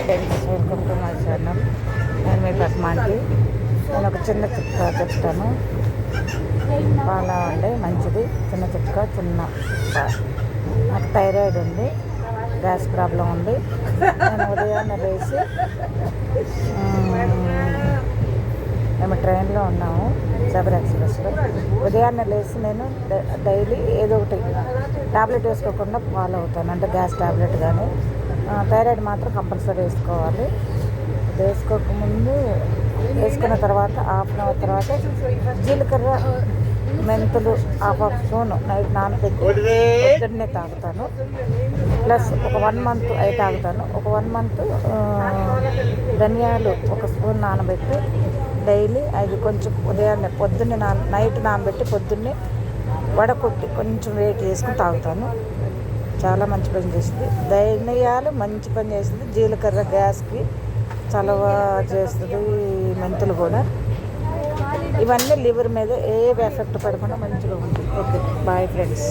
Friends, welcome to my channel. నేను మీ పద్మాంటి. నేను ఒక చిన్న చిట్కా చెప్తాను. పాల అండి మంచిది. చిన్న చిట్కా, నాకు థైరాయిడ్ ఉంది, గ్యాస్ ప్రాబ్లం ఉంది. నేను ఉదయాన్నే లేచి మేము ట్రైన్లో ఉన్నాము, సబర్ ఎక్స్ప్రెస్లో. ఉదయాన్నే లేచి నేను డైలీ ఏదో ఒకటి టాబ్లెట్ వేసుకోకుండా ఫాలో అవుతాను. అంటే గ్యాస్ టాబ్లెట్ కానీ థైరాయిడ్ మాత్రం కంపల్సరీ వేసుకోవాలి. వేసుకోకముందు వేసుకున్న తర్వాత హాఫ్ అన్ అవర్ తర్వాత జీలకర్ర, మెంతులు హాఫ్ స్పూన్ నైట్ నానబెట్టి పొద్దున్నే తాగుతాను. ప్లస్ ఒక 1 మంత్ అవి తాగుతాను. ఒక 1 మంత్ ధనియాలు 1 స్పూన్ నానబెట్టి డైలీ అది కొంచెం ఉదయాన్నే పొద్దున్నే నైట్ నానబెట్టి పొద్దున్నే వడకొట్టి కొంచెం వెయిట్ చేసుకుని తాగుతాను. చాలా మంచి పని చేస్తుంది. ధనియాలు మంచి పని చేస్తుంది. జీలకర్ర గ్యాస్కి చలవ చేస్తుంది. మెంతులు కూడా. ఇవన్నీ లివర్ మీద ఏ ఎఫెక్ట్ పడకుండా మంచిగా ఉంటుంది. Okay, bye friends.